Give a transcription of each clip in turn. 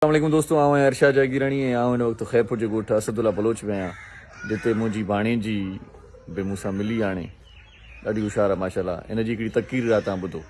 السلام علیکم دوستو، آؤں ہیں ارشاد جاگیرانی ہیں، آؤں ہیں وقت خیرپور جو گوٹھ اسد اللہ بلوچ میں ہیں جتے مجھے بانے جی بے موسیٰ ملی آنے ڈاڑی ہوشیار ہے ماشاءاللہ. ان جی کڑی تقریر رہتا ہوں بدو.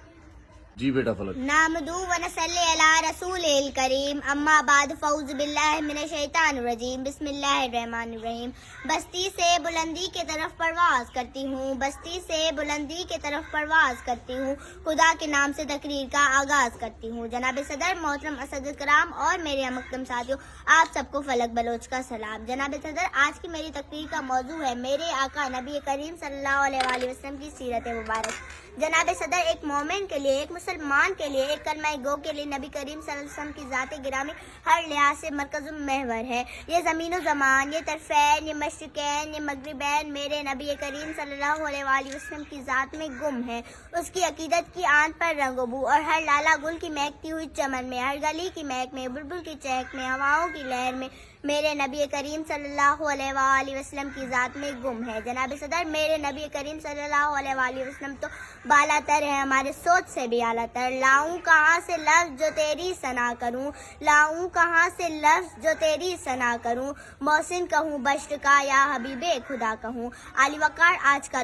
جی بیٹا فلک. نحمدہ و نصلی علی رسول الکریم، اما بعد، فاعوذ باللہ من الشیطان الرجیم، بسم اللہ الرحمن الرحیم. بستی سے بلندی کی طرف پرواز کرتی ہوں، بستی سے بلندی کی طرف پرواز کرتی ہوں، خدا کے نام سے تقریر کا آغاز کرتی ہوں. جناب صدر محترم اسد کرام اور میرے مقدم ساتھیوں، آپ سب کو فلک بلوچ کا سلام. جناب صدر، آج کی میری تقریر کا موضوع ہے میرے آقا نبی کریم صلی اللہ علیہ وآلہ وسلم کی سیرت مبارک. جناب صدر، ایک مومن کے لیے، ایک مسلمان کے لیے، ایک کلمہ گو کے لیے نبی کریم صلی اللہ علیہ وسلم کی ذات گرامی ہر لحاظ سے مرکز محور ہے. یہ زمین و زمان، یہ طرفین، یہ مشرقین، یہ مغربین میرے نبی کریم صلی اللہ علیہ وآلہ وسلم کی ذات میں گم ہے. اس کی عقیدت کی آن پر رنگ و بو، اور ہر لالا گل کی مہکتی ہوئی چمن میں، ہر گلی کی مہک میں، بلبل کی چہک میں، ہواؤں کی لہر میں میرے نبی کریم صلی اللہ علیہ وآلہ وسلم کی ذات میں گم ہے. جناب صدر، میرے نبی کریم صلی اللہ علیہ وآلہ وسلم تو بالا تر ہے، ہمارے سوچ سے بھی اعلیٰ تر. لاؤں کہاں سے لفظ جو تیری ثنا کروں، لاؤں کہاں سے لفظ جو تیری ثنا کروں، محسن کہوں بشر کا یا حبیب خدا کہوں. علی وقار، آج کا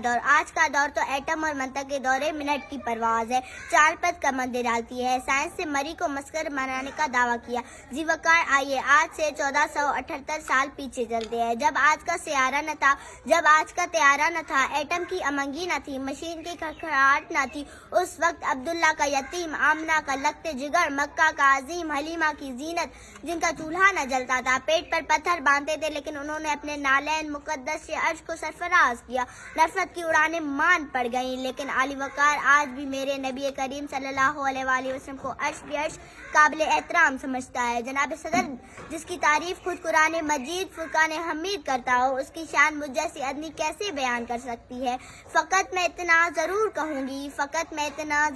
دور تو ایٹم اور منطق کے دورے منٹ کی پرواز ہے. چار پت کمندیں ڈالتی ہے، سائنس سے مری کو مسخر بنانے کا دعویٰ کیا. جی وقار، آئیے آج سے 1478 سال پیچھے چلتے ہیں، جب آج کا سیارہ نہ تھا، جب آج کا طیارہ نہ تھا، ایٹم کی امنگی نہ تھی، مشین کی کھڑکھڑاہٹ نہ تھی. اس وقت عبداللہ کا یتیم، آمنہ کا لگتے جگر، مکہ کا عظیم، حلیمہ کی زینت، جن کا چولہا نہ جلتا تھا، پیٹ پر پتھر باندھتے تھے، لیکن انہوں نے اپنے نالین مقدس سے عرش کو سرفراز کیا. نفرت کی اڑانیں مان پڑ گئیں، لیکن علی وقار آج بھی میرے نبی کریم صلی اللہ علیہ وآلہ وسلم کو عرش بھی عرش قابل احترام سمجھتا ہے. جناب صدر، جس کی تعریف خود قرآن مجید فرقان حمید کرتا ہو، اس کی شان مجھ جیسی آدمی کیسے بیان کر سکتی ہے. فقط میں اتنا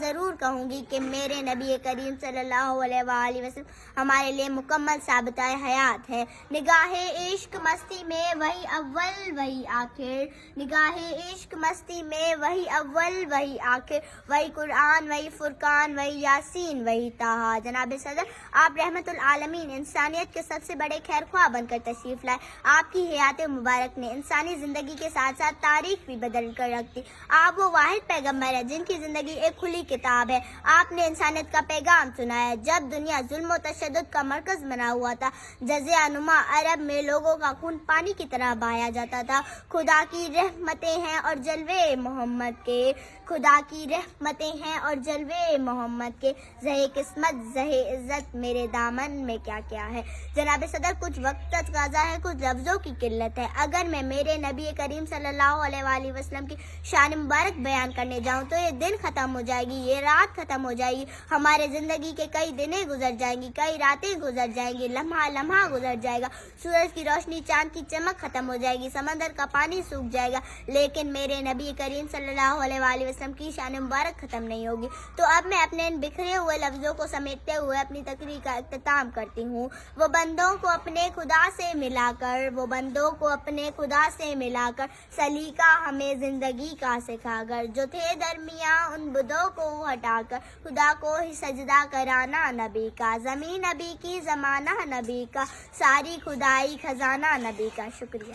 ضرور کہوں گی کہ میرے نبی کریم صلی اللہ علیہ وآلہ وسلم ہمارے لیے مکمل ثابتہ حیات ہے. نگاہ عشق مستی میں وہی اول وہی آخر، نگاہ عشق مستی میں وہی اول وہی آخر، وہی قرآن وہی فرقان وہی یاسین وہی طٰہٰ. جناب صدر، آپ رحمت العالمین، انسانیت کے سب سے بڑے خیر خواہ بن کر تشریف لائے. آپ کی حیات مبارک نے انسانی زندگی کے ساتھ ساتھ تاریخ بھی بدل کر رکھ دی. آپ وہ واحد پیغمبر ہیں جن کی زندگی ایک کھلی کتاب ہے. آپ نے انسانیت کا پیغام سنایا جب دنیا ظلم و تشدد کا مرکز بنا ہوا تھا. جزیرہ نما عرب میں لوگوں کا خون پانی کی طرح بہایا جاتا تھا. خدا کی رحمتیں ہیں اور جلوے محمد کے، خدا کی رحمتیں ہیں اور جلوے محمد کے، زہے قسمت زہے عزت میرے دامن میں کیا کیا ہے. جناب صدر، کچھ وقت کا تقاضا ہے، کچھ لفظوں کی قلت ہے. اگر میں میرے نبی کریم صلی اللہ علیہ وآلہ وسلم کی شان مبارک بیان کرنے جاؤں تو یہ دن ختم ہو جائے گی، یہ رات ختم ہو جائے گی. ہمارے زندگی کے کئی دنیں گزر جائیں گی، کئی راتیں گزر جائیں گی، لمحہ لمحہ گزر جائے گا. سورج کی روشنی، چاند کی چمک ختم ہو جائے گی، سمندر کا پانی سوکھ جائے گا، لیکن میرے نبی کریم صلی اللہ علیہ وآلہ وسلم کی شان مبارک ختم نہیں ہوگی. تو اب میں اپنے ان بکھرے ہوئے لفظوں کو سمیٹتے ہوئے اپنی تقریر کا اختتام کرتی ہوں. وہ بندوں کو اپنے خدا سے ملا کر، وہ بندوں کو اپنے خدا سے ملا کر، سلیقہ ہمیں زندگی کا سکھا کر، جو تھے درمیاں ان بدوں کو ہٹا کر، خدا کو ہی سجدہ کرانا نبی کا، زمین نبی کی، زمانہ نبی کا، ساری خدائی خزانہ نبی کا. شکریہ.